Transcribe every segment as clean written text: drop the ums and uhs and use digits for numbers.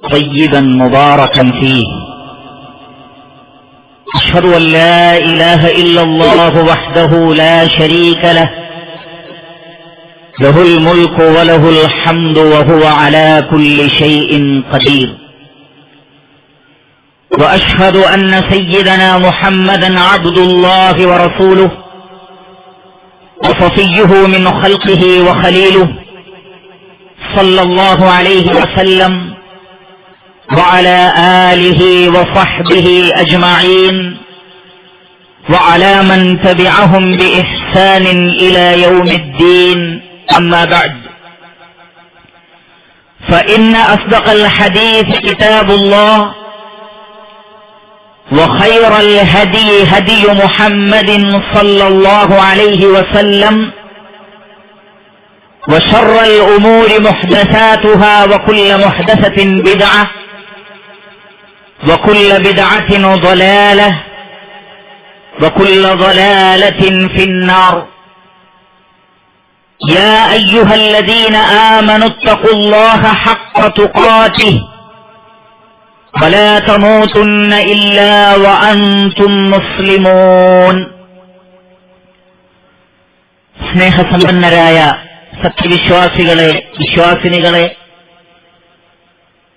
طيبا مباركا فيه. أشهد أن لا إله إلا الله وحده لا شريك له، له الملك وله الحمد وهو على كل شيء قدير. وأشهد أن سيدنا محمدا عبد الله ورسوله وصفيه من خلقه وخليله، صلى الله عليه وسلم وعلى آله وصحبه أجمعين وعلى من تبعهم بإحسان إلى يوم الدين. أما بعد، فإن أصدق الحديث كتاب الله، وخير الهدي هدي محمد صلى الله عليه وسلم، وشر الأمور محدثاتها، وكل محدثة بدعة، وكل بدعة ضلالة، وكل ضلالة في النار. يا أيها الذين آمنوا اتقوا الله حق تقاته ولا تموتن إلا وأنتم مسلمون. സ്നേഹസമ്പന്നരായ സത്യവിശ്വാസികളെ, വിശ്വാസിനികളെ,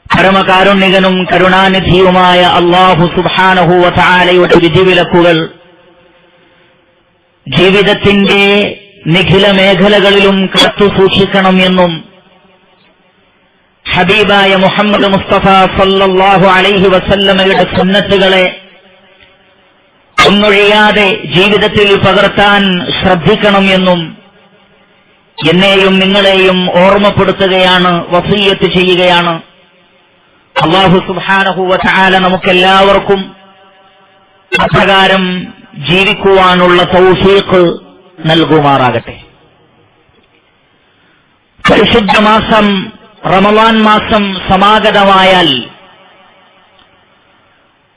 പരമകാരുണികനും കരുണാനിധിയുമായ അല്ലാഹു സുബ്ഹാനഹു വ തആലയുടെ വിധിവിലക്കുകൾ ജീവിതത്തിന്റെ നിഖില മേഖലകളിലും കാത്തു സൂക്ഷിക്കണം എന്നും ഹബീബായ മുഹമ്മദ് മുസ്തഫ സല്ലല്ലാഹു അലൈഹി വസല്ലമയുടെ സുന്നത്തുകളെ ഒന്നൊഴിയാതെ ജീവിതത്തിൽ പകർത്താൻ ശ്രദ്ധിക്കണം എന്നും എന്നെയും നിങ്ങളെയും ഓർമ്മപ്പെടുത്തുകയാണ്, വസിയ്യത്ത് ചെയ്യുകയാണ്. അല്ലാഹു സുബ്ഹാനഹു വ തആല നമുക്കെല്ലാവർക്കും അപ്രകാരം ജീവിക്കുവാനുള്ള തൗഫീഖ് നൽകുമാറാകട്ടെ. പരിശുദ്ധ മാസം റമളാൻ മാസം സമാഗതമായാൽ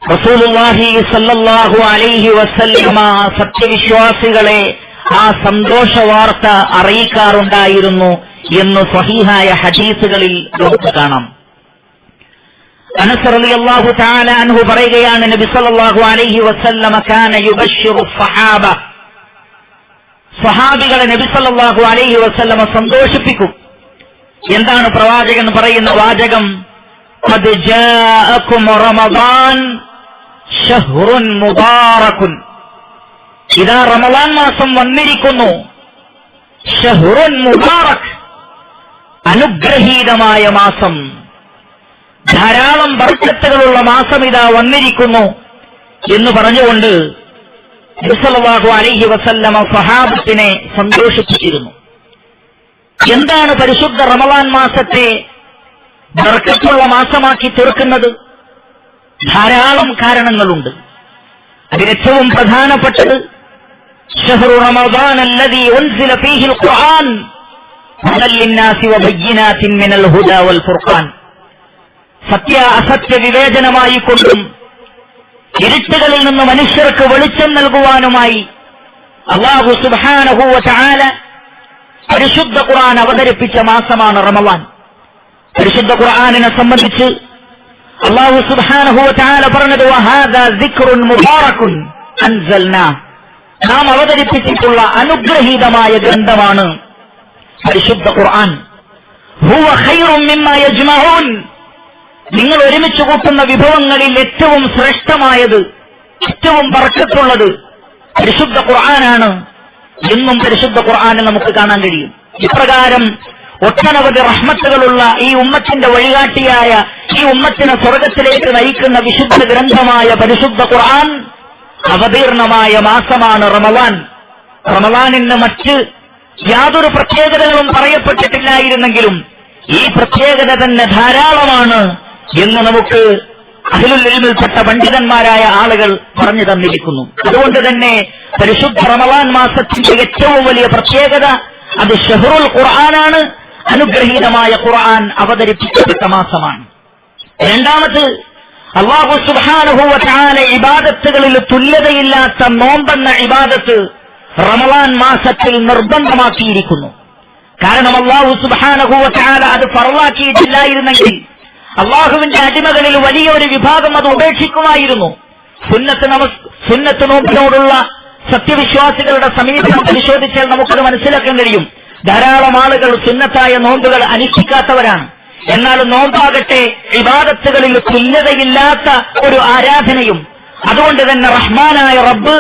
റസൂലുള്ളാഹി സല്ലല്ലാഹു അലൈഹി വസല്ലമ സത്യവിശ്വാസികളെ ആ സന്തോഷ വാർത്ത അറിയിക്കാറുണ്ടായിരുന്നു എന്ന് സ്വഹീഹായ ഹദീസുകളിൽ നമുക്ക് കാണാം. അനസ് റളിയല്ലാഹു തആല അൻഹു പറയുകയാണ്, നബി സല്ലല്ലാഹു അലൈഹി വസല്ലമ കാന യുബശ്ശിറു സ്വഹാബ, സ്വഹാബികളെ നബി സല്ലല്ലാഹു അലൈഹി വസല്ലമ സന്തോഷിപ്പിക്കും. എന്താണ് പ്രവാചകൻ പറയുന്ന വാചകം? ഖദ് ജാഅകും റമളാൻ ശഹ്റുൻ മുബാറകുൻ. ഇതാ റമളാൻ മാസം വന്നിരിക്കുന്നു. ശഹ്റുൻ മുബാറക്, അനുഗ്രഹീതമായ മാസം, ധാരാളം ബർക്കത്തുകളുള്ള മാസം ഇതാ വന്നിരിക്കുന്നു എന്ന് പറഞ്ഞുകൊണ്ട് നബി സല്ലല്ലാഹു അലൈഹി വസല്ലമ സ്വഹാബത്തിനെ സന്തോഷിപ്പിച്ചിരുന്നു. എന്താണ് പരിശുദ്ധ റമളാൻ മാസത്തെ ബർക്കത്തുള്ള മാസമാക്കി തീർക്കുന്നത്? ധാരാളം കാരണങ്ങളുണ്ട്. അതിലേറ്റവും പ്രധാനപ്പെട്ടത് ശഹ്റു റമളാൻ അല്ലദീ ഉൻസില ഫീഹിൽ ഖുർആൻ ഹുദൽ ലിന്നാസി വബയ്യിനാത്തിൻ മിനൽ ഹുദാ വൽ ഫുർഖാൻ. സത്യ അസത്യ വിവേചനമായി കൊണ്ടും ഇരുട്ടുകളിൽ നിന്ന് മനുഷ്യർക്ക് വെളിച്ചം നൽകുവാനുമായി അല്ലാഹു സുബ്ഹാനഹു വ തആല പരിശുദ്ധ ഖുർആൻ അവതരിപ്പിച്ച മാസമാണ് റമളാൻ. പരിശുദ്ധ ഖുർആനിനെ സംബന്ധിച്ച് അല്ലാഹു സുബ്ഹാനഹു വ തആല പറഞ്ഞത് വഹാദാ സിക്റുൻ മുബാറകുൻ അൻസൽനാ, നാം അവതരിപ്പിച്ചിട്ടുള്ള അനുഗ്രഹീതമായ ഗ്രന്ഥമാണ് പരിശുദ്ധ ഖുർആൻ. ഹുവ ഖൈറും മിമ്മാ യജ്മഊൻ, നിങ്ങൾ ഒരുമിച്ച് കൂട്ടുന്ന വിഭവങ്ങളിൽ ഏറ്റവും ശ്രേഷ്ഠമായത്, ഏറ്റവും ബർക്കത്തുള്ളത് പരിശുദ്ധ ഖുർആനാണ് എന്നും പരിശുദ്ധ ഖുർആനിൽ നമുക്ക് കാണാൻ കഴിയും. ഇപ്രകാരം ഒട്ടനവധി റഹ്മത്തുകളുള്ള ഈ ഉമ്മത്തിന്റെ വഴികാട്ടിയായ, ഈ ഉമ്മത്തിനെ സ്വർഗത്തിലേക്ക് നയിക്കുന്ന വിശുദ്ധ ഗ്രന്ഥമായ പരിശുദ്ധ ഖുർആൻ അവതീർണമായ മാസമാണ് റമളാൻ. റമളാനിന് മറ്റ് യാതൊരു പ്രത്യേകതകളും പറയപ്പെട്ടിട്ടില്ലായിരുന്നെങ്കിലും ഈ പ്രത്യേകത തന്നെ ധാരാളമാണ് എന്ന് നമുക്ക് അഹ്ലുൽ ഇൽമിൽപ്പെട്ട പണ്ഡിതന്മാരായ ആളുകൾ പറഞ്ഞു തന്നിരിക്കുന്നു. അതുകൊണ്ട് തന്നെ പരിശുദ്ധ റമളാൻ മാസത്തിന്റെ ഏറ്റവും വലിയ പ്രത്യേകത അത് ഷഹ്റുൽ ഖുർആനാണ്, അനുഗ്രഹീതമായ ഖുർആൻ അവതരിപ്പിക്കപ്പെട്ട മാസമാണ്. രണ്ടാമത് അല്ലാഹു സുബ്ഹാനഹു വ തആല ഇബാദത്തുകളിൽ തുല്യതയില്ലാത്ത നോമ്പെന്ന ഇബാദത്ത് റമളാൻ മാസത്തിൽ നിർബന്ധമാക്കിയിരിക്കുന്നു. കാരണം അല്ലാഹു സുബ്ഹാനഹു വ തആല അത് ഫർളാക്കിയിട്ടില്ലായിരുന്നെങ്കിൽ അള്ളാഹുവിന്റെ അടിമകളിൽ വലിയൊരു വിഭാഗം അത് ഉപേക്ഷിക്കുമായിരുന്നു. സുന്നത്ത് നോമ്പിനോടുള്ള സത്യവിശ്വാസികളുടെ സമീപനം പരിശോധിച്ചാൽ നമുക്കത് മനസ്സിലാക്കാൻ കഴിയും. ധാരാളം ആളുകൾ സുന്നത്തായ നോമ്പുകൾ അനുഷ്ഠിക്കാത്തവരാണ്. എന്നാൽ നോമ്പാകട്ടെ ഇബാദത്തുകളിൽ തുല്യതയില്ലാത്ത ഒരു ആരാധനയും. അതുകൊണ്ട് തന്നെ റഹ്മാനായ റബ്ബ്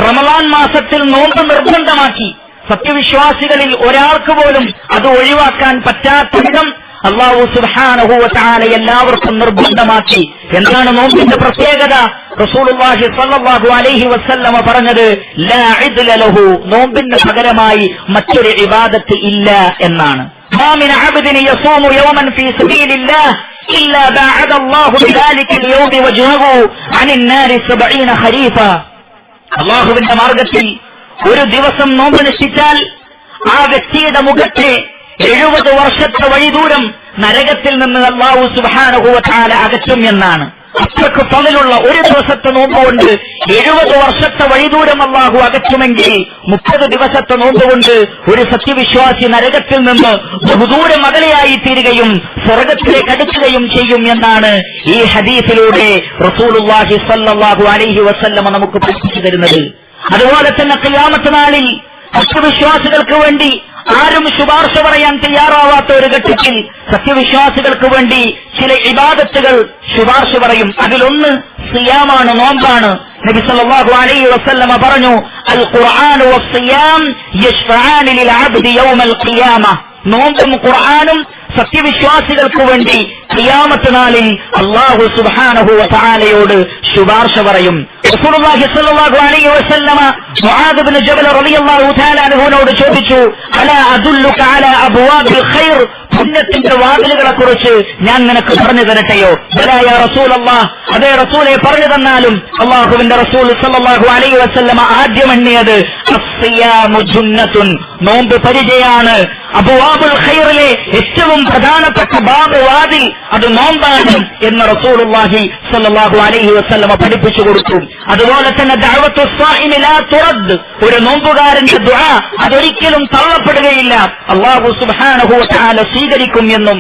റമളാൻ മാസത്തിൽ നോമ്പ് നിർബന്ധമാക്കി. സത്യവിശ്വാസികളിൽ ഒരാൾക്ക് പോലും അത് ഒഴിവാക്കാൻ പറ്റാത്ത വിധം അല്ലാഹു സുബ്ഹാനഹു വ തആല എല്ലാവർക്കും നിർബന്ധമാക്കി. എന്താണ് നോമ്പിന്റെ പ്രത്യേകത? റസൂലുള്ളാഹി സ്വല്ലല്ലാഹു അലൈഹി വസല്ലമ പറഞ്ഞത് ലാ ഇദ്ല ലഹു, നോമ്പിന് പകരമായി മറ്റൊരു ഇബാദത്ത് ഇല്ല എന്നാണ്. മാ മിൻ അബ്ദിൻ യസൂമു യൗമൻ ഫീ സബീലില്ലാഹ് ഇല്ലാ ബഅദ അല്ലാഹു ബിദാലിക അൽ-യൗമ വജ്ഹഹു അനിൻ നാരി 70 ഖരീഫ. അല്ലാഹുവിന്റെ മാർഗത്തിൽ ഒരു ദിവസം നോമ്പനുഷ്ഠിച്ചാൽ ആ വ്യക്തിയുടെ മുഖത്തെ 70 വർഷത്തെ വഴിദൂരം നരകത്തിൽ നിന്ന് അല്ലാഹു സുബ്ഹാനഹു വ തആല അകറ്റും എന്നാണ്. അത്രക്ക് ഫളലുള്ള ഒരു ദിവസത്തെ നോമ്പ് കൊണ്ട് 70 വർഷത്തെ വഴിദൂരം അല്ലാഹു അകറ്റുമെങ്കിൽ 30 ദിവസത്തെ നോമ്പ് കൊണ്ട് ഒരു സത്യവിശ്വാസി നരകത്തിൽ നിന്ന് ബഹുദൂരം അകലെയായി തീരുകയും സ്വർഗത്തിലേക്ക് അടുക്കുകയും ചെയ്യും എന്നാണ് ഈ ഹദീസിലൂടെ റസൂലുള്ളാഹി സ്വല്ലല്ലാഹു അലൈഹി വസല്ലമ നമുക്ക് പഠിപ്പിച്ചു തരുന്നത്. അതുപോലെ തന്നെ ഖിയാമത്ത് നാളിൽ സത്യവിശ്വാസികൾക്ക് വേണ്ടി ആരും ശുപാർശ പറയാൻ തയ്യാറാവാത്ത ഒരു ഘട്ടത്തിൽ സത്യവിശ്വാസികൾക്ക് വേണ്ടി ചില ഇബാദത്തുകൾ ശുപാർശ പറയും. അതിലൊന്ന് സിയാമാണ്, നോമ്പാണ്. നബി സല്ലല്ലാഹു അലൈഹി വസല്ലമ പറഞ്ഞു, അൽ ഖുർആൻ വസ്സിയാം യശ്ഫഅാനി ലിൽ അബ്ദി യൗമൽ ഖിയാമ. നോമ്പും ഖുർആനും സത്യവിശ്വാസികൾക്ക് വേണ്ടി ഖിയാമത്ത് നാളിൽ അല്ലാഹു സുബ്ഹാനഹു വ തആലയോട് ശുപാർശ പറയും. റസൂലുള്ളാഹി സ്വല്ലല്ലാഹു അലൈഹി വസല്ലമ മുആദ് ഇബ്നു ജബൽ റളിയല്ലാഹു തആല അൻഹുവിനോട് ചോദിച്ചു, അലാ അദുല്ലുക അലാ അബ്വാബിൽ ഖൈർ, പുണ്യത്തിന്റെ വാതിലുകളെ കുറിച്ച് ഞാൻ നിനക്ക് പറഞ്ഞു തരട്ടെയോ? ബലാ യാ റസൂലല്ലാഹ്, അതേ റസൂലെ പറഞ്ഞു തന്നാലും. അല്ലാഹുവിന്റെ റസൂൽ സ്വല്ലല്ലാഹു അലൈഹി വസല്ലമ ആദ്യം എണ്ണിയത് അസ്സിയാമു ജുന്നത്തുൻ, നോമ്പ് പരിചയാണ്. അബ്വാബുൽ ഖൈറിലെ ഏറ്റവും പ്രധാനപ്പെട്ട ബാബ്, വാതിൽ, അത് നോമ്പാണ് എന്ന് റസൂലുള്ളാഹി സ്വല്ലല്ലാഹു അലൈഹി വസല്ലമ പഠിപ്പിച്ചു കൊടുത്തു. അതുപോലെ തന്നെ ദഅവത്തു സ്വാഇമി ലാ തുറദ്, ഒരു നോമ്പുകാരന്റെ ദുആ അതൊരിക്കലും തള്ളപ്പെടുകയില്ല, അല്ലാഹു സുബ്ഹാനഹു വ തആല സ്വീകരിക്കും എന്നും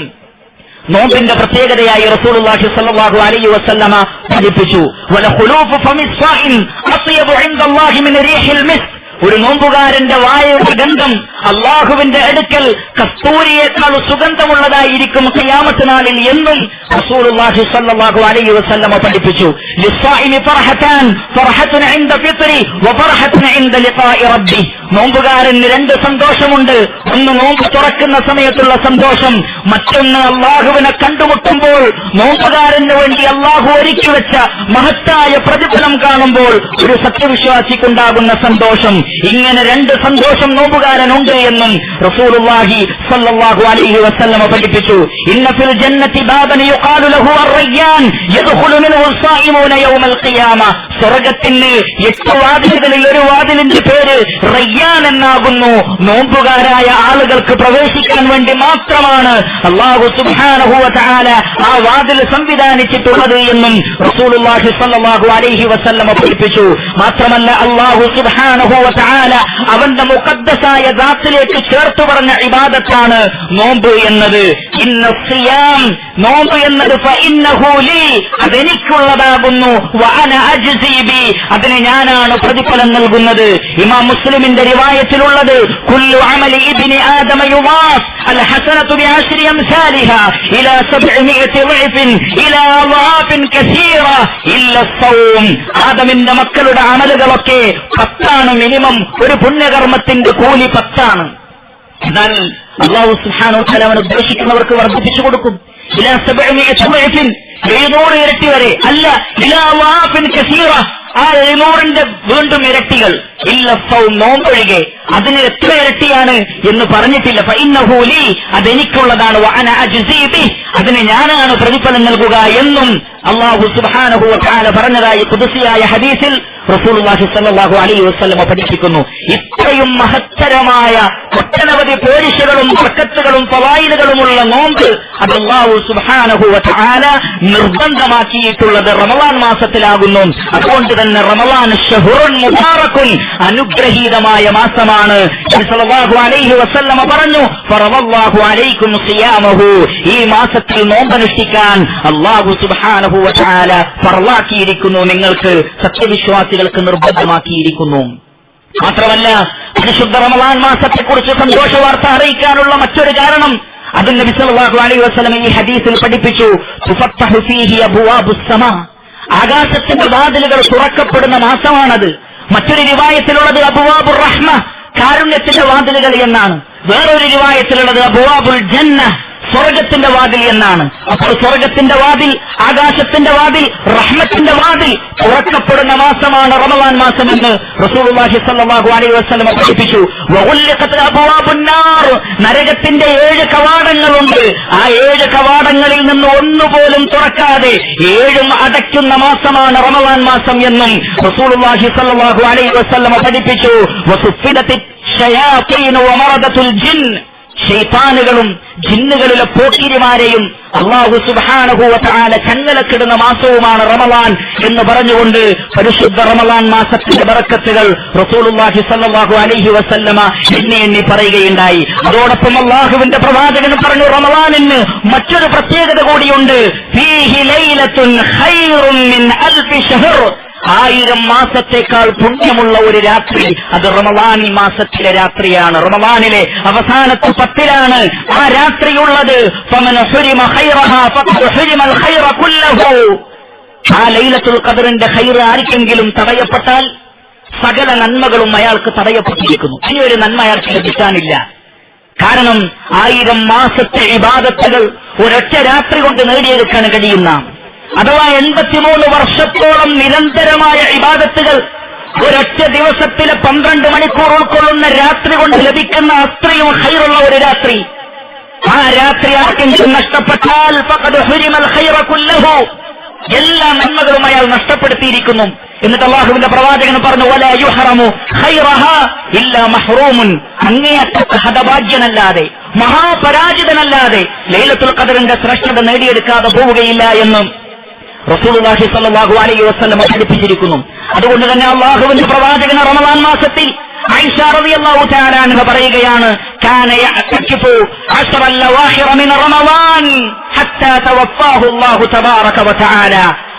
നോമ്പിന്റെ പ്രത്യേകതയായി റസൂലുള്ളാഹി സ്വല്ലല്ലാഹു അലൈഹി വസല്ലമ പഠിപ്പിച്ചു. വല ഖുലൂഫു ഫമിസ് സ്വാഇം അത്യബു ഇൻദല്ലാഹി മിൻ റീഹിൽ മിസ്ക്, ഒരു നോമ്പുകാരന്റെ വായയുടെ ഗന്ധം അള്ളാഹുവിന്റെ അടുക്കൽ കസ്തൂരിയേക്കാൾ സുഗന്ധമുള്ളതായിരിക്കും ഖിയാമത്ത് നാളിൽ എന്നും റസൂലുള്ളാഹി സ്വല്ലല്ലാഹു അലൈഹി വസല്ലമ പഠിപ്പിച്ചു. ലിസ്സായിമി ഫർഹതാൻ, ഫർഹത്തുൻ ഇൻദ ഫിത്രി വ ഫർഹത്തുൻ ഇൻദ ലിഖാഇ റബ്ബി, നോമ്പുകാരന് രണ്ട് സന്തോഷമുണ്ട്. ഒന്ന് നോമ്പ് തുറക്കുന്ന സമയത്തുള്ള സന്തോഷം, മറ്റൊന്ന് അള്ളാഹുവിനെ കണ്ടുമുട്ടുമ്പോൾ നോമ്പുകാരന് വേണ്ടി അള്ളാഹു ഒരുക്കി വെച്ച മഹത്തായ പ്രതിഫലം കാണുമ്പോൾ ഒരു സത്യവിശ്വാസിക്കുണ്ടാകുന്ന സന്തോഷം. ഇങ്ങനെ രണ്ട് സന്തോഷം നോമ്പുകാരനുണ്ട് എന്നും റസൂലുള്ളാഹി സ്വല്ലല്ലാഹു അലൈഹി വസല്ലമ പഠിപ്പിച്ചു. ഇന്ന ഫിൽ ജന്നതി ബാബൻ യുഖാലു ലഹു അർ-റയ്യാൻ യദ്ഖുലു മിൻഹു അസ്-സായിമൂന യൗമൽ ഖിയാമ, സ്വർഗ്ഗത്തിന് 8 വാതിലുകളിൽ ഒരു വാതിലിന്റെ പേര് റയ്യാൻ എന്നാകുന്നു. നോമ്പുകാരായ ആളുകൾക്ക് പ്രവേശിക്കാൻ വേണ്ടി മാത്രമാണ് അല്ലാഹു സുബ്ഹാനഹു വ തആല ആ വാതിൽ സംവിധാനിച്ചിട്ടുള്ളത് എന്നും റസൂലുള്ളാഹി സ്വല്ലല്ലാഹു അലൈഹി വസല്ലമ പഠിപ്പിച്ചു. മാത്രമല്ല അല്ലാഹു സുബ്ഹാനഹു വ തആല അവന്റെ മുഖദ്ദസായ ദാത്തിലേക്ക് ചേർത്തു പറഞ്ഞ ഇബാദത്താണ് നോമ്പ് എന്നത്. ഇന്ന സിയാം, നോമ്പ് എന്നത് ഫഇന്നഹു ലീ, അതെനിക്കുള്ളതാകുന്നു. വഅന അജ്സി ബി, അതിന് ഞാനാണ് പ്രതിഫലം നൽകുന്നത്. ഇമാം മുസ്ലിമിന്റെ റിവായത്തിലുള്ളത് കുല്ലു അമലി ഇബ്നി ആദമ യുവാസ് അൽ ഹസനതു ബിഅശ്രി അംസാലിഹാ ഇലാ 700 ളഅഫിൻ ഇലാ അളാഫിൻ കസീറ ഇല്ല സൗം, ആദമിന്റെ മക്കളുടെ അമലുകളൊക്കെ 10 മിനിമം. ഒരു പുണ്യകർമ്മത്തിന്റെ കൂലി 10. എന്നാൽ അല്ലാഹു സുബ്ഹാനഹു വ തആല അവൻ ഉദ്ദേശിക്കുന്നവർക്ക് വർദ്ധിപ്പിച്ചു കൊടുക്കും. ഇലാ 700 ളഅഫിൻ, 700 ഇരട്ടി വരെ. അല്ല, ഇലാ അളാഫിൻ കസീറ, ആ 700ന്റെ വീണ്ടും ഇരട്ടികൾ. ഇല്ല സൗം, നോമ്പൊഴികെ. അതിന് എത്ര ഇരട്ടിയാണ് എന്ന് പറഞ്ഞിട്ടില്ല. ഫഇന്നഹു ലീ, അതെനിക്കുള്ളതാണ്. വഅന അജ്സി ബി, അതിന് ഞാനാണ് പ്രതിഫലം നൽകുക എന്നും അല്ലാഹു സുബ്ഹാനഹു വ തആല പറഞ്ഞതായി ഖുദ്സിയായ ഹദീസിൽ റസൂലുള്ളാഹി സ്വല്ലല്ലാഹു അലൈഹി വസല്ലമ പഠിപ്പിക്കുന്നു. ഇത്രയും മഹത്തരമായ ഒട്ടനവധി പോരിശകളും ബർക്കത്തുകളും ഫളായിലുകളുമുള്ള നോമ്പ് അത് അല്ലാഹു സുബ്ഹാനഹു വ തആല നിർബന്ധമാക്കിയിട്ടുള്ളത് റമളാൻ മാസത്തിലാകുന്നു. അതുകൊണ്ട് തന്നെ റമളാൻ ശഹ്റുൻ മുബാറകുൻ, അനുഗ്രഹീതമായ മാസമാണ്. നബി സല്ലല്ലാഹു അലൈഹി വസല്ലമ പറഞ്ഞു, ഫറളല്ലാഹു അലൈക്കും സിയാമഹു, ഈ മാസത്തിൽ നോമ്പനുഷ്ഠിക്കാൻ അല്ലാഹു സുബ്ഹാനഹു വ തആല ഫർളാക്കിയിരിക്കുന്നു, നിങ്ങൾക്ക് സത്യവിശ്വാസികൾക്ക് നിർബന്ധമാക്കിയിരിക്കുന്നു. മാത്രമല്ല പരിശുദ്ധ റമളാൻ മാസത്തെക്കുറിച്ച് സന്തോഷ വാർത്ത അറിയിക്കാനുള്ള മറ്റൊരു കാരണം അത് നബി സല്ലല്ലാഹു അലൈഹി വസല്ലം ഈ ഹദീസിൽ പഠിപ്പിച്ചു, തുഫത്തഹു ഫീഹി അബ്വാബുസ് സമാ, ആകാശത്തിന്റെ വാതിലുകൾ തുറക്കപ്പെടുന്ന മാസമാണത്. മറ്റൊരു റിവായത്തിലുള്ളത് അബ്വാബുർ റഹ്മ, കാരുണ്യത്തിന്റെ വാതിലുകൾ എന്നാണ്. വേറൊരു റിവായത്തിലുള്ളത് അബ്വാബുൽ ജന്ന, സ്വർഗത്തിന്റെ വാതിൽ എന്നാണ്. അപ്പോൾ സ്വർഗത്തിന്റെ വാതിൽ, ആകാശത്തിന്റെ വാതിൽ, റഹ്മത്തിന്റെ വാതിൽ തുറക്കപ്പെടുന്ന മാസമാണ് റമളാൻ മാസമെന്ന് റസൂലുള്ളാഹി സ്വല്ലല്ലാഹു അലൈഹി വസല്ലം പഠിപ്പിച്ചു. വഉല്ലിഖത് അബ്വാബുൻ നാർ, നരകത്തിന്റെ 7 കവാടങ്ങളുണ്ട്. ആ 7 കവാടങ്ങളിൽ നിന്ന് ഒന്നുപോലും തുറക്കാതെ 7ഉം അടയ്ക്കുന്ന മാസമാണ് റമളാൻ മാസം എന്നും റസൂലുള്ളാഹി സ്വല്ലല്ലാഹു അലൈഹി വസല്ലം പഠിപ്പിച്ചു. വസുഫിദത്തി ശയാതീനു വമറദത്തുൽ ജിൻ, ശൈത്താനുകളും ജിന്നുകളിലെ പോക്കിരിമാരെയും അല്ലാഹു സുബ്ഹാനഹു വ തആല ചങ്ങലക്കിടുന്ന മാസവുമാണ് റമളാൻ എന്ന് പറഞ്ഞുകൊണ്ട് പരിശുദ്ധ റമളാൻ മാസത്തിന്റെ ബറക്കത്തുകൾ റസൂലുള്ളാഹി സ്വല്ലല്ലാഹു അലൈഹി വസല്ലമ എണ്ണി പറയുകയുണ്ടായി. അതോടൊപ്പം അല്ലാഹുവിന്റെ പ്രവാചകൻ പറഞ്ഞു, റമളാനിന് മറ്റൊരു പ്രത്യേകത കൂടിയുണ്ട്. ഫീഹി ലൈലത്തുൻ ഖൈറുൻ മിൻ അൽഫി ശഹർ, 1000 മാസത്തേക്കാൾ പുണ്യമുള്ള ഒരു രാത്രി അത് റമളാൻ മാസത്തിലെ രാത്രിയാണ്. റമളാനിലെ അവസാനത്തെ 10ലാണ് ആ രാത്രിയുള്ളത്. ഫമൻ ഹുരിമ ഖൈറഹാ ഫഖദ് ഹുരിമൽ ഖൈറ കുല്ലഹു, ആ ലൈലത്തുൽ ഖദറിന്റെ ഖൈർ ആർക്കെങ്കിലും തടയപ്പെട്ടാൽ സകല നന്മകളും അയാൾക്ക് തടയപ്പെട്ടിരിക്കുന്നു. ഇനി ഒരു നന്മ അയാൾക്ക് ലഭിക്കാനില്ല. കാരണം 1000 മാസത്തെ ഇബാദത്തുകൾ ഒരൊറ്റ രാത്രി കൊണ്ട് നേടിയെടുക്കാൻ കഴിയുന്ന, അഥവാ 83 വർഷത്തോളം നിരന്തരമായ ഇബാദത്തുകൾ ഒരൊറ്റ ദിവസത്തിലെ 12 മണിക്കൂർ ഉൾക്കൊള്ളുന്ന രാത്രി കൊണ്ട് ലഭിക്കുന്ന അത്രയും ഖൈറുള്ള ഒരു രാത്രി, ആ രാത്രി ആർക്കെങ്കിലും നഷ്ടപ്പെട്ടാൽ ഫഖദ് ഹുരിമൽ ഖൈറ കുല്ലഹു, എല്ലാ നന്മകളും അയാൾ നഷ്ടപ്പെടുത്തിയിരിക്കുന്നു. എന്നിട്ട് അല്ലാഹുവിന്റെ പ്രവാചകൻ പറഞ്ഞു, വലാ യുഹറമു ഖൈറഹാ ഇല്ലാ മഹ്റൂമുൻ, അങ്ങേയറ്റത്തെ ഹതഭാഗ്യനല്ലാതെ മഹാപരാജിതനല്ലാതെ ലൈലത്തുൽ ഖദറിന്റെ ശ്രേഷ്ഠത നേടിയെടുക്കാതെ പോവുകയില്ല എന്നും റസൂലുള്ളാഹി സ്വല്ലല്ലാഹു അലൈഹി വസല്ലം പഠിപ്പിച്ചിരിക്കുന്നു. അതുകൊണ്ട് തന്നെ അല്ലാഹുവിന്റെ പ്രവാചകൻ റമളാൻ മാസത്തിൽ ആയിഷ റളിയല്ലാഹു തആല അൻഹ പറയുകയാണ്, കാന യഅതകിഫു 10 ലവാഹിറ മിൻ റമളാൻ ഹത്താ തവഫാഹു അല്ലാഹു തബാറക വ തആല,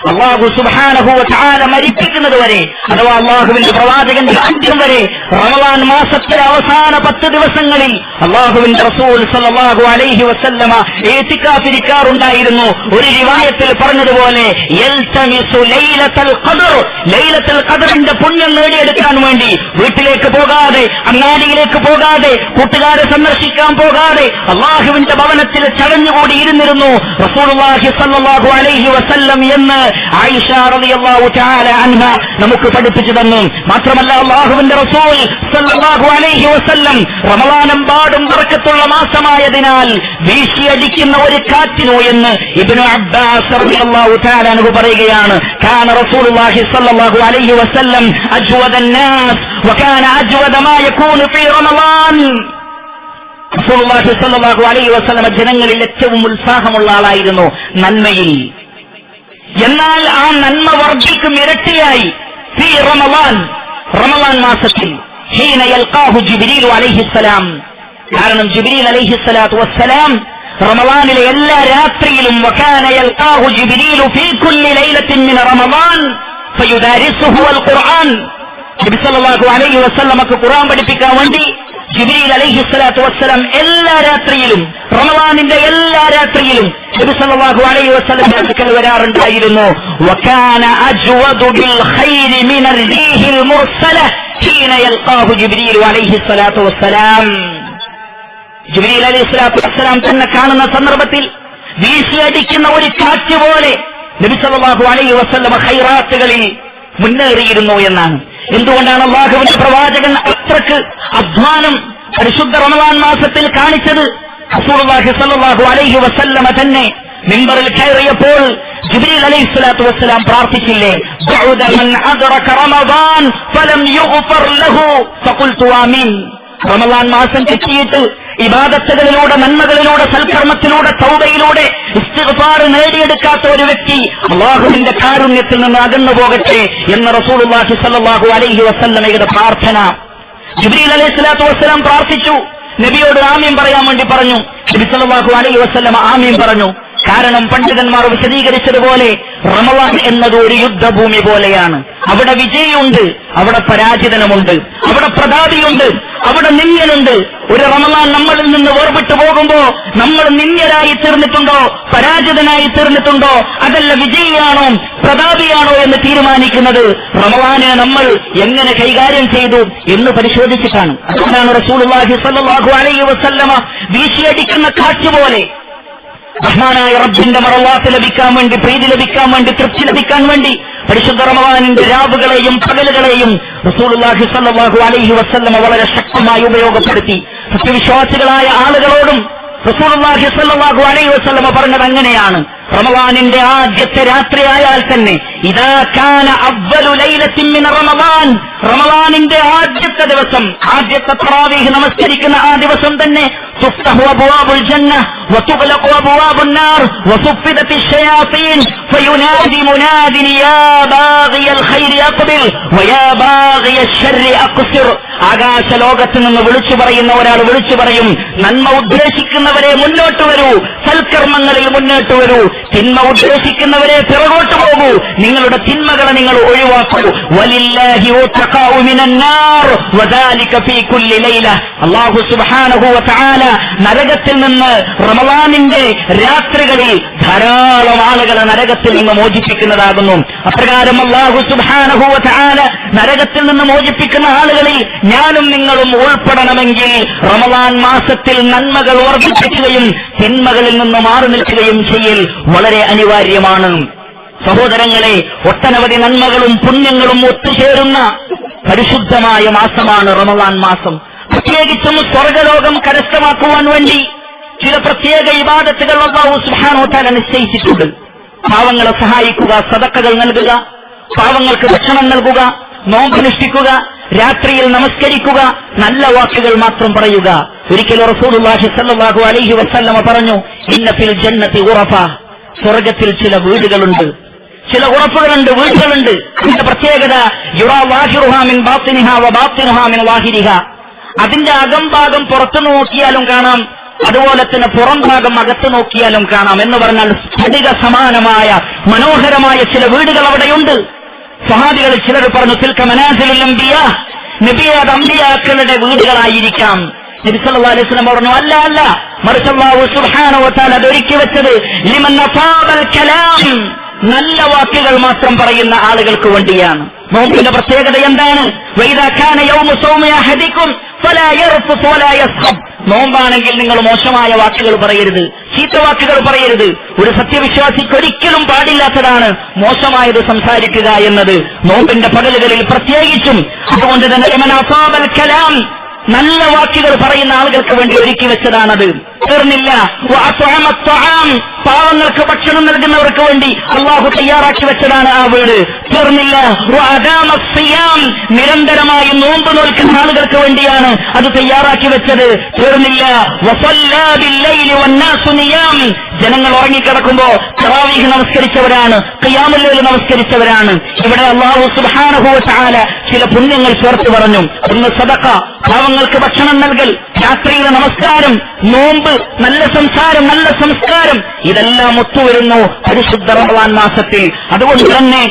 അല്ലാഹു സുബ്ഹാനഹു വ തആല മരിപ്പിക്കുന്നത് വരെ, അഥവാ അല്ലാഹുവിന്റെ പ്രവാചകന്റെ അന്ത്യം വരെ റമളാൻ മാസത്തിലെ അവസാന 10 ദിവസങ്ങളിൽ അല്ലാഹുവിന്റെ റസൂൽ സ്വല്ലല്ലാഹു അലൈഹി വസല്ലമ ഇഅ്തികാഫിരിക്കാറുണ്ടായിരുന്നു. ഒരു റിവായത്തിൽ പറഞ്ഞതുപോലെ യൽതമിസു ലൈലത്തുൽ ഖദർ, ലൈലത്തുൽ ഖദറിന്റെ പുണ്യം നേടിയെടുക്കാൻ വേണ്ടി വീട്ടിലേക്ക് പോകാതെ, അങ്ങാടിയിലേക്ക് പോകാതെ, കൂട്ടുകാരെ സന്ദർശിക്കാൻ പോകാതെ അല്ലാഹുവിന്റെ ഭവനത്തിൽ ചടഞ്ഞുകൂടി ഇരുന്നിരുന്നു റസൂലുള്ളാഹി സ്വല്ലല്ലാഹു അലൈഹി വസല്ലം എന്ന് ആയിഷ റളിയല്ലാഹു തആല അൻഹ നമുക്ക് പഠിപ്പിച്ചു തന്നു. മാത്രമല്ല അല്ലാഹുവിന്റെ റസൂൽ സ്വല്ലല്ലാഹു അലൈഹി വസല്ലം റമളാനെമ്പാടും ബറക്കത്തുള്ള മാസമായതിനാൽ വീശിയടിക്കുന്ന ഒരു കാറ്റിനോ എന്ന് ഇബ്നു അബ്ബാസ് റളിയല്ലാഹു തആല അൻഹു പറയുകയാണ്, കാന റസൂലുള്ളാഹി സ്വല്ലല്ലാഹു അലൈഹി വസല്ലം അജ്വദൻ നാസ് വകാന അജ്വദ മാ യകൂനു ഫീ റമളാൻ, റസൂലുള്ളാഹി സ്വല്ലല്ലാഹു അലൈഹി വസല്ലം ജനങ്ങളിൽ ഏറ്റവും ഉത്സാഹമുള്ള ആളായിരുന്നു നന്മയിൽ. എന്നാൽ ആ നന്മ വർദ്ധിക്കും ഇരട്ടിയായി ഫീ റമളാൻ, റമളാൻ മാസത്തിൽ ഹീന യൽഖാഹു ജിബ്രീൽ അലൈഹിസ്സലാം, കാരണം ജിബ്രീൽ അലൈഹിസ്സലാത്തു വസ്സലാം റമളാനിലെ എല്ലാ രാത്രിയിലും വകാന യൽഖാഹു ജിബ്രീൽ ഫീ കുല്ലി ലൈലത്തിൻ മിൻ റമളാൻ ഫയുദാരിസുഹു അൽ ഖുർആൻ, നബി സല്ലല്ലാഹു അലൈഹി വസല്ലമക്ക് ഖുർആൻ പഠിപ്പിക്കാൻ വേണ്ടി ജിബ്രീൽ അലൈഹിസ്സലാത്തു വസ്സലാം എല്ലാ രാത്രിയിലും, റമളാനിന്റെ എല്ലാ രാത്രിയിലും നബി സല്ലല്ലാഹു അലൈഹി വസല്ലം അടുക്കൽ വരാറുണ്ടായിരുന്നു. വകാന അജ്വദു ബിൽ ഖൈരി മിനർ റീഹിൽ മുർസല ഹീന യൽഖാഹു ജിബ്രീൽ അലൈഹിസ്സലാത്തു വസ്സലാം, ജിബ്രീൽ അലൈഹിസ്സലാത്തു വസ്സലാം തന്നെ കാണുന്ന സന്ദർഭത്തിൽ വീശിയടിക്കുന്ന ഒരു കാറ്റ് പോലെ നബി സല്ലല്ലാഹു അലൈഹി വസല്ലം ഖൈറാത്തുകളിൽ മുന്നേറിയിരുന്നു എന്നാണ്. എന്തുകൊണ്ടാണ് അല്ലാഹുവിന്റെ പ്രവാചകൻ അത്രക്ക് അധ്വാനം പരിശുദ്ധ റമളാൻ മാസത്തിൽ കാണിച്ചത്? റസൂലുള്ളാഹി സ്വല്ലല്ലാഹു അലൈഹി വസല്ലമ തന്നെ മിമ്പറിൽ കയറിയപ്പോൾ ജിബ്രീൽ അലൈഹിസ്സലാത്തു വസ്സലാം പ്രാർത്ഥിച്ചില്ലേ, ബഅദ മൻ അദ്റക റമളാൻ ഫലം യുഗ്ഫർ ലഹു ഫഖുൽതു ആമീൻ, റമളാൻ മാസം തെറ്റിയിട്ട് ഇബാദത്തുകളിലൂടെ, നന്മകളിലൂടെ, സൽക്കർമ്മത്തിലൂടെ, തൗബയിലൂടെ ഇസ്തിഗ്ഫാർ നേടിയെടുക്കാത്ത ഒരു വ്യക്തി അല്ലാഹുവിന്റെ കാരുണ്യത്തിൽ നിന്ന് അകന്നു പോകട്ടെ എന്ന് റസൂലുള്ളാഹി സ്വല്ലല്ലാഹു അലൈഹി വസല്ലമയുടെ പ്രാർത്ഥന. ജിബ്രീൽ അലൈഹിസ്സലാത്തു വസ്സലാം പ്രാർത്ഥിച്ചു, നബിയോട് ആമീൻ പറയാൻ വേണ്ടി പറഞ്ഞു. നബി സല്ലല്ലാഹു അലൈഹി വസല്ലമ ആമീൻ പറഞ്ഞു. കാരണം പണ്ഡിതന്മാർ വിശദീകരിച്ചതുപോലെ റമളാൻ എന്നത് ഒരു യുദ്ധഭൂമി പോലെയാണ്. അവിടെ വിജയിയുണ്ട്, അവിടെ പരാജിതനുമുണ്ട്, അവിടെ പ്രതാപിയുണ്ട്, അവിടെ നിന്ദ്യനുണ്ട്. ഒരു റമളാൻ നമ്മളിൽ നിന്ന് വേർപെട്ടു പോകുമ്പോ നമ്മൾ നിന്ദ്യരായി തീർന്നിട്ടുണ്ടോ, പരാജിതനായി തീർന്നിട്ടുണ്ടോ, അതല്ല വിജയിയാണോ പ്രതാപിയാണോ എന്ന് തീരുമാനിക്കുന്നത് റമളാനെ നമ്മൾ എങ്ങനെ കൈകാര്യം ചെയ്തു എന്ന് പരിശോധിച്ചിട്ടാണ്. അതുകൊണ്ടാണ് റസൂലുള്ളാഹി സ്വല്ലല്ലാഹു അലൈഹി വസല്ലമ വീശിയടിക്കുന്ന കാറ്റ് പോലെ റഹ്മാനായ റബ്ബിന്റെ മറവാത്ത് ലഭിക്കാൻ വേണ്ടി, പ്രീതി ലഭിക്കാൻ വേണ്ടി, തൃപ്തി ലഭിക്കാൻ വേണ്ടി പരിശുദ്ധ റമളാനിന്റെ രാവുകളെയും പകലുകളെയും റസൂലുള്ളാഹി സ്വല്ലല്ലാഹു അലൈഹി വസല്ലമ വളരെ ശക്തമായി ഉപയോഗപ്പെടുത്തി. സത്യവിശ്വാസികളായ ആളുകളോടും റസൂലുള്ളാഹി സ്വല്ലല്ലാഹു അലൈഹി വസല്ലമ പറഞ്ഞത് അങ്ങനെയാണ്. റമളാനിന്റെ ആദ്യത്തെ രാത്രിയായാൽ തന്നെ ഇദാ കാന അവ്വലു ലൈലത്തിൻ മിൻ റമളാൻ, റമളാനിന്റെ ആദ്യത്തെ ദിവസം, ആദ്യത്തെ തറാവീഹ് നമസ്കരിക്കുന്ന ആ ദിവസം തന്നെ തുഫ്തഹു അബ്വാബുൽ ജന്ന വതുഗ്ലഖു അബ്വാബുൻ നാർ വസുഫിദത്തിശ് ശയാത്തീൻ ഫയുനാദി മുനാദിൻ യാ ബാഗിയൽ ഖൈരി അഖ്ബിൽ വയാ ബാഗിയശ് ശർരി അഖ്സിർ. ആകാശ ലോകത്ത് നിന്ന് വിളിച്ചു പറയുന്ന ഒരാൾ വിളിച്ചു പറയും, നന്മ ഉദ്ദേശിക്കുന്നവരെ മുന്നോട്ട് വരൂ, സൽക്കർമ്മങ്ങളിൽ മുന്നോട്ട് വരൂ, തിന്മ ഉദ്ദേശിക്കുന്നവരെ പിറകോട്ട് പോകൂ, നിങ്ങളുടെ തിന്മകളെ നിങ്ങൾ ഒഴിവാക്കൂ. വലില്ലാഹി ഉതഖാഉ മിനൻ നാർ വദാലിക ഫീ കുല്ലി ലൈല. അല്ലാഹു സുബ്ഹാനഹു വ തആല നരകത്തിൽ നിന്ന് റമളാനിന്റെ രാത്രികളിൽ ധാരാളം ആളുകളെ നരകത്തിൽ നിന്ന് മോചിപ്പിക്കുന്നതാകുന്നു. അപ്രകാരം അല്ലാഹു സുബ്ഹാനഹു വ തആല നരകത്തിൽ നിന്ന് മോചിപ്പിക്കുന്ന ആളുകളിൽ ഞാനും നിങ്ങളും ഉൾപ്പെടണമെങ്കിൽ റമളാൻ മാസത്തിൽ നന്മകൾ വർദ്ധിപ്പിക്കുകയും തിന്മകളിൽ നിന്ന് മാറി നിൽക്കുകയും ചെയ്യൽ വളരെ അനിവാര്യമാണ്. സഹോദരങ്ങളെ, ഒട്ടനവധി നന്മകളും പുണ്യങ്ങളും ഒത്തുചേരുന്ന പരിശുദ്ധമായ മാസമാണ് റമളാൻ മാസം. പ്രത്യേകിച്ചും സ്വർഗലോകം കരസ്ഥമാക്കുവാൻ വേണ്ടി ചില പ്രത്യേക ഇബാദത്തുകൾ അല്ലാഹു സുബ്ഹാനഹു വ തആല നിശ്ചയിച്ചിട്ടുണ്ട്. പാവങ്ങളെ സഹായിക്കുക, സദഖകൾ നൽകുക, പാവങ്ങൾക്ക് ഭക്ഷണം നൽകുക, നോമ്പനുഷ്ഠിക്കുക, രാത്രിയിൽ നമസ്കരിക്കുക, നല്ല വാക്കുകൾ മാത്രം പറയുക. ഒരിക്കൽ റസൂലുള്ളാഹി സ്വല്ലല്ലാഹു അലൈഹി വസല്ലമ പറഞ്ഞു, ഇന്ന ഫിൽ ജന്നതി ഗുറഫ, സ്വർഗത്തിൽ ചില വീടുകളുണ്ട്, ചില ഉറപ്പുകളുണ്ട്, വീടുകളുണ്ട്. അതിന്റെ പ്രത്യേകത യുറാ വാഹിറുഹാ മിൻ ബാത്തിനിഹാ വ ബാത്തിനുഹാ മിൻ വാഹിരിഹാ. അതിന്റെ അകംഭാഗം പുറത്തു നോക്കിയാലും കാണാം, അതുപോലെ തന്നെ പുറം ഭാഗം അകത്ത് നോക്കിയാലും കാണാം. എന്ന് പറഞ്ഞാൽ സ്ഫടിക സമാനമായ മനോഹരമായ ചില വീടുകൾ അവിടെയുണ്ട്. സ്വഹാബികളിൽ ചിലർ പറഞ്ഞു, തിൽക മനാസിലുൽ അംബിയാ, നബിയെ അത് അംബിയാക്കളുടെ വീടുകളായിരിക്കാം. നബി സല്ലല്ലാഹു അലൈഹി വസല്ലം പറഞ്ഞു, അല്ല അല്ല, മറിച്ച് അല്ലാഹു സുബ്ഹാനഹു വ തആല അതൊരുക്കി വെച്ചത് ലിമൻ അസാബൽ കലാം, നല്ല വാക്കുകൾ മാത്രം പറയുന്ന ആളുകൾക്ക് വേണ്ടിയാണ്. നോമ്പിന്റെ പ്രത്യേകത എന്താണ്? വൈദാ കാന യൗമു സൗമി അഹദികും ഫലാ യർഫുസ് വലാ യസ്ഖബ്. നോമ്പാണെങ്കിൽ നിങ്ങൾ മോശമായ വാക്കുകൾ പറയരുത്, ചീത്ത വാക്കുകൾ പറയരുത്. ഒരു സത്യവിശ്വാസിക്ക് ഒരിക്കലും പാടില്ലാത്തതാണ് മോശമായത് സംസാരിക്കുക എന്നത്, നോമ്പിന്റെ പകലുകളിൽ പ്രത്യേകിച്ചും. അതുകൊണ്ട് തന്നെ ലിമൻ അസാബൽ കലാം, നല്ല വാക്കുകൾ പറയുന്ന ആളുകൾക്ക് വേണ്ടി ഒരുക്കി വെച്ചതാണത്. തീർന്നില്ല, പാവങ്ങൾക്ക് ഭക്ഷണം നൽകുന്നവർക്ക് വേണ്ടി അള്ളാഹു തയ്യാറാക്കി വെച്ചതാണ് ആ വീട്. തീർന്നില്ല, നിരന്തരമായി നോമ്പ് നോൽക്കുന്ന ആളുകൾക്ക് വേണ്ടിയാണ് അത് തയ്യാറാക്കി വെച്ചത്. തീർന്നില്ല, ജനങ്ങൾ ഉറങ്ങിക്കിടക്കുമ്പോ തറാവീഹ് നമസ്കരിച്ചവരാണ്, ഖിയാമുൽ ലൈൽ നമസ്കരിച്ചവരാണ്. ഇവിടെ അല്ലാഹു സുബ്ഹാനഹു വ തആല ചില പുണ്യങ്ങൾ ചേർത്ത് പറഞ്ഞു. ഒന്ന് സദഖ, പാവങ്ങൾക്ക് ഭക്ഷണം നൽകൽ, രാത്രിയിലെ നമസ്കാരം, നോമ്പ്, നല്ല സംസാരം, നല്ല സംസ്കാരം, ഇതെല്ലാം ഒത്തുവരുന്നു പരിശുദ്ധ റമളാൻ മാസത്തിൽ. അതുകൊണ്ട് തന്നെ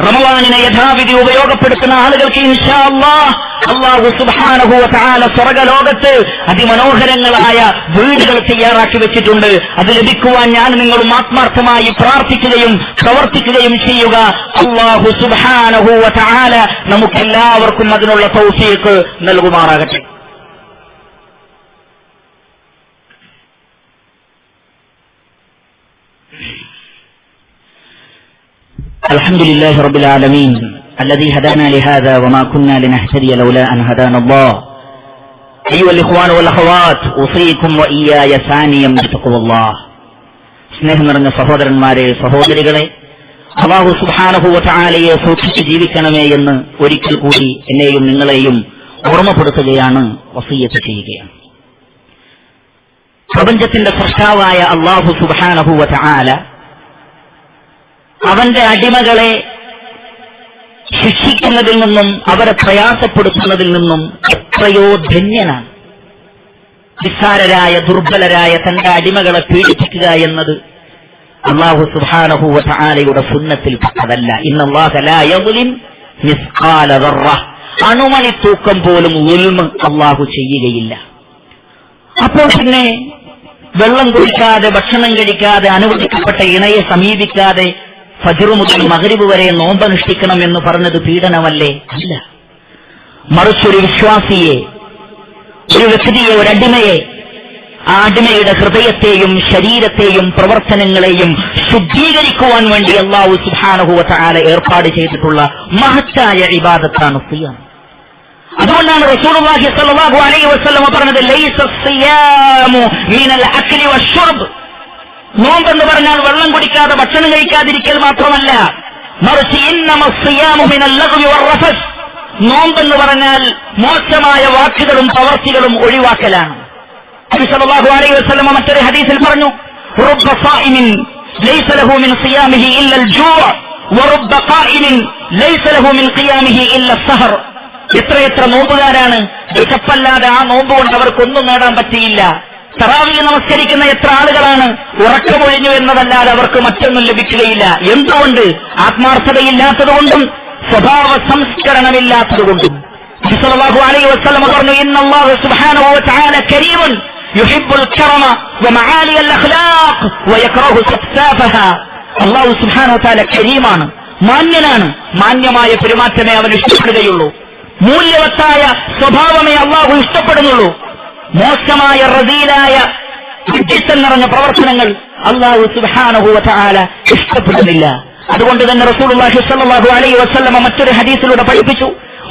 റമളാനിനെ യഥാവിധി ഉപയോഗപ്പെടുത്തുന്ന ആളുകൾക്ക് ഇൻഷാ അല്ലാഹ് അല്ലാഹു സുബ്ഹാനഹു വ തആല സ്വർഗ്ഗലോകത്ത് അതിമനോഹരങ്ങളായ വീടുകൾ തയ്യാറാക്കി വെച്ചിട്ടുണ്ട്. അത് ലഭിക്കുവാൻ ഞാൻ നിങ്ങളും ആത്മാർത്ഥമായി പ്രാർത്ഥിക്കുകയും പ്രവർത്തിക്കുകയും ചെയ്യുക. അല്ലാഹു സുബ്ഹാനഹു വ തആല നമുക്കെല്ലാവർക്കും അതിനുള്ള തൗഫീഖ് നൽകുമാറാകട്ടെ. الحمد لله رب العالمين الذي هدانا لهذا وما كنا لنهتدي لولا أن هدانا الله. أيها الإخوان والأخوات أوصيكم وإياي ثانيا بتقوى الله. സ്നേഹം നിറഞ്ഞ സഹോദരന്മാരെ, സഹോദരികളെ, അല്ലാഹു സുബ്ഹാനഹു വ തആലയെ സൂക്ഷിച്ച് ജീവിക്കണമേ എന്ന് ഒരിക്കൽ കൂടി എന്നെയും നിങ്ങളെയും ഓർമ്മപ്പെടുത്തുകയാണ്, വസിയ്യത്ത് ചെയ്യുകയാണ്. പ്രപഞ്ചത്തിന്റെ സൃഷ്ടാവായ അല്ലാഹു സുബ്ഹാനഹു വ തആല അവന്റെ അടിമകളെ ശിക്ഷിക്കുന്നതിൽ നിന്നും അവരെ പ്രയാസപ്പെടുത്തുന്നതിൽ നിന്നും എത്രയോ ധന്യനാണ്. നിസ്സാരരായ ദുർബലരായ തന്റെ അടിമകളെ പീഡിപ്പിക്കുക എന്നത് അല്ലാഹു സുബ്ഹാനഹു വ തആലയുടെ സുന്നത്തിൽപ്പെട്ടതല്ല. ഇന്നല്ലാഹ ലാ യദ്ലിം മിസ്ഖാല ദർറ, അണുമണി തൂക്കം പോലും ഉൽമ അല്ലാഹു ചെയ്യുകയില്ല. അപ്പോൾ പിന്നെ വെള്ളം കുടിക്കാതെ ഭക്ഷണം കഴിക്കാതെ അനുവദിക്കപ്പെട്ട ഇണയെ സമീപിക്കാതെ ഫജ്ർ മുതൽ മഗ്രിബ് വരെ നോമ്പനുഷ്ഠിക്കണം എന്ന് പറഞ്ഞത് പീഡനമല്ലേ? അല്ല. മറിച്ചൊരു വിശ്വാസിയെ, ഒരു വ്യക്തിയെ, ഒരടിമയെ, ആ അടിമയുടെ ഹൃദയത്തെയും ശരീരത്തെയും പ്രവർത്തനങ്ങളെയും ശുദ്ധീകരിക്കുവാൻ വേണ്ടി അല്ലാഹു സുബ്ഹാനഹു വ തആല ഏർപ്പാട് ചെയ്തിട്ടുള്ള മഹത്തായ ഇബാദത്താണ് സിയാം. അതുകൊണ്ടാണ് റസൂലുള്ളാഹി സ്വല്ലല്ലാഹു അലൈഹി വസല്ലം പറഞ്ഞത്, ലൈസ സിയാമു മിനൽ അക്ലി വശുർബ്. നോമ്പെന്ന് പറഞ്ഞാൽ വെള്ളം കുടിക്കാതെ ഭക്ഷണം കഴിക്കാതിരിക്കൽ മാത്രമല്ല, മറിച്ച് ഇന്നമ സിയാമു മിനൽ ലഗ്വി വറഫസ്. നോമ്പെന്ന് പറഞ്ഞാൽ മോശമായ വാക്കുകളും പ്രവർത്തികളും ഒഴിവാക്കലാണ്. നബി സല്ലല്ലാഹു അലൈഹി വസല്ലം മറ്റൊരു ഹദീസിൽ പറഞ്ഞു, റബ്ബ സായിമിൻ ലൈസ ലഹു മിൻ സിയാമിഹി ഇല്ലൽ ജൂഅ വറബ്ബ ഖായിമിൻ ലൈസ ലഹു മിൻ ഖിയാമിഹി ഇല്ല സഹർ. എത്രയെത്ര നോമ്പുകാരാണ്, വിശപ്പല്ലാതെ ആ നോമ്പ് കൊണ്ട് അവർക്കൊന്നും നേടാൻ പറ്റിയില്ല. തറാവീഹ് നമസ്കരിക്കുന്ന എത്ര ആളുകളാണ്, ഉറക്കമൊഴിഞ്ഞു എന്നതല്ലാതെ അവർക്ക് മറ്റൊന്നും ലഭിക്കുകയില്ല. എന്തുകൊണ്ട്? ആത്മാർത്ഥതയില്ലാത്തതുകൊണ്ടും സ്വഭാവ സംസ്കരണമില്ലാത്തതുകൊണ്ടും. നബി സല്ലല്ലാഹു അലൈഹി വസല്ലം പറഞ്ഞു, ഇന്നല്ലാഹു സുബ്ഹാനഹു വ തആല കരീമുൻ യുഹിബ്ബുൽ കറമ വമആലിയൽ അഖ്ലാഖ് വയക്റഹു സഫ്സാഫഹാ. അല്ലാഹു സുബ്ഹാനഹു വ തആല കരീമാണ്, മാന്യനാണ്. മാന്യമായ പെരുമാറ്റമേ അവൻ ഇഷ്ടപ്പെടുകയുള്ളൂ. മൂല്യവത്തായ സ്വഭാവമേ അല്ലാഹു ഇഷ്ടപ്പെടുന്നുള്ളൂ. മോശമായ റദീലായ വിഡ്ഢിത്തം നിറഞ്ഞ പ്രവർത്തനങ്ങൾ അല്ലാഹു സുബ്ഹാനഹു വ തആല ഇഷ്ടപ്പെടുന്നില്ല. അതുകൊണ്ട് തന്നെ റസൂലുള്ളാഹി സ്വല്ലല്ലാഹു അലൈഹി വസല്ലം മറ്റൊരു ഹദീസിലൂടെ പഠിപ്പിച്ചു,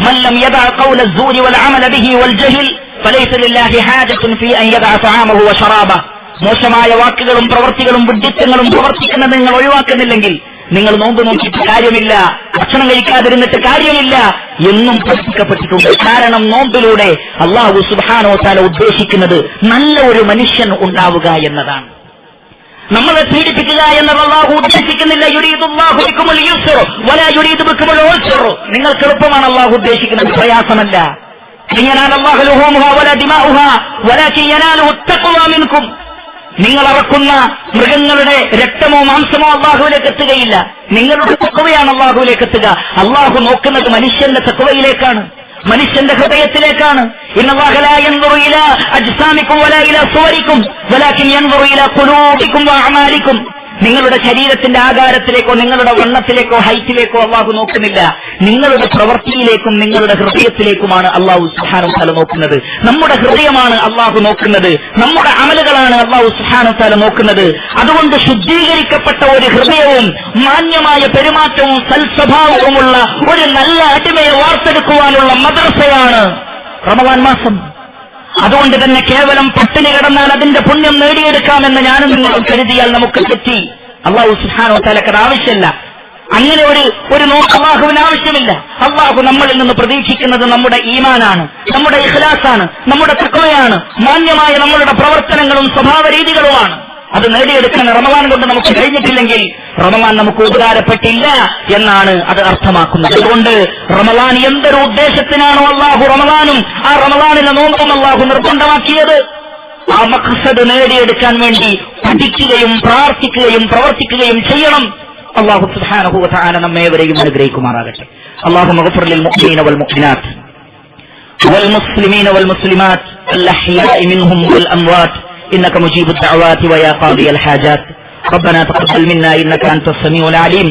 മൻ ലം യദഅ ഖൗല അസ്സൂരി വൽ അമല ബിഹി വൽ ജഹൽ ഫലൈസ ലില്ലാഹി ഹാജത്തുൻ ഫീ അൻ യദഅ തആമഹു വ ശറാബഹു. മോശമായ വാക്കുകളും പ്രവർത്തികളും വിഡ്ഢിത്തങ്ങളും പ്രവർത്തിക്കുന്നത് നിങ്ങൾ ഒഴിവാക്കുന്നില്ലെങ്കിൽ നിങ്ങൾ നോമ്പ് നോക്കിയിട്ട് കാര്യമില്ല, ഭക്ഷണം കഴിക്കാതിരുന്നിട്ട് കാര്യമില്ല എന്നും പഠിപ്പിക്കപ്പെട്ടിട്ടുണ്ട്. കാരണം നോമ്പിലൂടെ അല്ലാഹു സുബ്ഹാനഹു വ തആല ഉദ്ദേശിക്കുന്നത് നല്ല ഒരു മനുഷ്യൻ ഉണ്ടാവുക എന്നതാണ്. നമ്മളെ പീഡിപ്പിക്കുക എന്നത് അല്ലാഹു ഉദ്ദേശിക്കുന്നില്ല. യുരീദുല്ലാഹു ബിക്കുമുൽ യുസ്റ വലാ യുരീദു ബിക്കുമുൽ ഉസ്റ. നിങ്ങൾക്ക് എളുപ്പമാണ് അല്ലാഹു ഉദ്ദേശിക്കുന്നത്, പ്രയാസമല്ല. യനാലല്ലാഹു ലഹൂമുഹാ വലാ ദിമാഉഹാ വലാകിൻ യനാലുഹു തഖ്വ മിൻകും. നിങ്ങൾ അറക്കുന്ന മൃഗങ്ങളുടെ രക്തമോ മാംസമോ അല്ലാഹുവിലേക്ക് എത്തുകയില്ല. നിങ്ങളുടെ തഖ്വയാണ് അല്ലാഹുവിലേക്ക് എത്തുക. അല്ലാഹു നോക്കുന്നത് മനുഷ്യന്റെ തഖ്വയിലേക്കാണ്, മനുഷ്യന്റെ ഹൃദയത്തിലേക്കാണ്. ഇന്നല്ലാഹ ലാ യൻദുറു ഇലാ അജ്സാമിക്കും വലാ ഇലാ സുവരിക്കും വലാകിൻ യൻദുറു ഇലാ ഖുലൂബിക്കും വഅമാലിക്കും. നിങ്ങളുടെ ശരീരത്തിന്റെ ആകാരത്തിലേക്കോ നിങ്ങളുടെ വണ്ണത്തിലേക്കോ ഹൈറ്റിലേക്കോ അല്ലാഹു നോക്കുന്നില്ല. നിങ്ങളുടെ പ്രവൃത്തിയിലേക്കും നിങ്ങളുടെ ഹൃദയത്തിലേക്കുമാണ് അല്ലാഹു സുബ്ഹാനഹു വ തആല നോക്കുന്നത്. നമ്മുടെ ഹൃദയമാണ് അല്ലാഹു നോക്കുന്നത്, നമ്മുടെ അമലുകളാണ് അല്ലാഹു സുബ്ഹാനഹു വ തആല നോക്കുന്നത്. അതുകൊണ്ട് ശുദ്ധീകരിക്കപ്പെട്ട ഒരു ഹൃദയവും മാന്യമായ പെരുമാറ്റവും സൽസ്വഭാവവുമുള്ള ഒരു നല്ല അടിമയെ വാർത്തെടുക്കുവാനുള്ള മദ്രസയാണ് റമദാൻ മാസം. അതുകൊണ്ട് തന്നെ കേവലം പട്ടിണി കിടന്നാൽ അതിന്റെ പുണ്യം നേടിയെടുക്കാമെന്ന് ഞാനും നിങ്ങളും കരുതിയാൽ നമുക്ക് തെറ്റി. അല്ലാഹു സുബ്ഹാനഹു വ തആലക്ക് ആവശ്യമില്ല. അങ്ങനെ ഒരു നോക്ക് അല്ലാഹുവിന് ആവശ്യമില്ല. അല്ലാഹു നമ്മളിൽ നിന്ന് പ്രതീക്ഷിക്കുന്നത് നമ്മുടെ ഈമാനാണ്, നമ്മുടെ ഇഖ്ലാസാണ്, നമ്മുടെ തഖ്വയാണ്, മാന്യമായ നമ്മളുടെ പ്രവർത്തനങ്ങളും സ്വഭാവ രീതികളുമാണ്. അത് നേടിയെടുക്കാൻ റമദാൻ കൊണ്ട് നമുക്ക് കഴിഞ്ഞിട്ടില്ലെങ്കിൽ റമദാൻ നമുക്ക് ഉപകാരപ്പെട്ടില്ല എന്നാണ് അത് അർത്ഥമാക്കുന്നത്. അതുകൊണ്ട് റമദാൻ എന്തൊരു ഉദ്ദേശത്തിനാണോ അല്ലാഹു റമദാനും ആ റമദാനിലെ നോമ്പും അല്ലാഹു നിർബന്ധമാക്കിയത്, ആ മഖ്സദ് നേടിയെടുക്കാൻ വേണ്ടി പഠിക്കുകയും പ്രാർത്ഥിക്കുകയും പ്രവർത്തിക്കുകയും ചെയ്യണം. അല്ലാഹു സുബ്ഹാനഹു വ തആല നമ്മേവരെയും അനുഗ്രഹിക്കുമാറാകട്ടെ. അല്ലാഹുമ്മ ഗ്ഫിർ ലിൽ മുഅ്മിനീന വൽ മുഅ്മിനാത്ത് വൽ മുസ്ലിമീന വൽ മുസ്ലിമാത്ത് അൽ അഹ്യാഇ മിൻഹും വൽ അംവാത്ത് إنك مجيب الدعوات ويا قاضي الحاجات. ربنا تقبل منا إنك أنت السميع العليم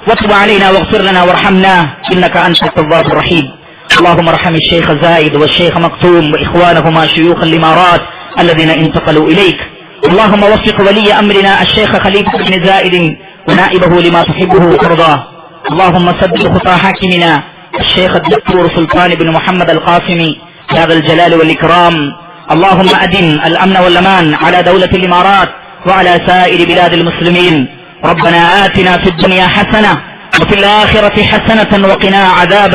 وتب علينا واغفر لنا وارحمنا إنك أنت التواب الرحيم. اللهم ارحم الشيخ زايد والشيخ مكتوم وإخوانهما شيوخ الإمارات الذين انتقلوا إليك. اللهم وفق ولي أمرنا الشيخ خليفة بن زايد ونائبه لما تحبه وترضاه. اللهم سدد خطى حاكمنا الشيخ الدكتور سلطان بن محمد القاسمي يا ذا الجلال والإكرام. اللهم أدم الأمن والأمان على دولة الإمارات وعلى سائر بلاد المسلمين. ربنا آتنا في الدنيا حسنة وفي الآخرة حسنة وقنا عذاب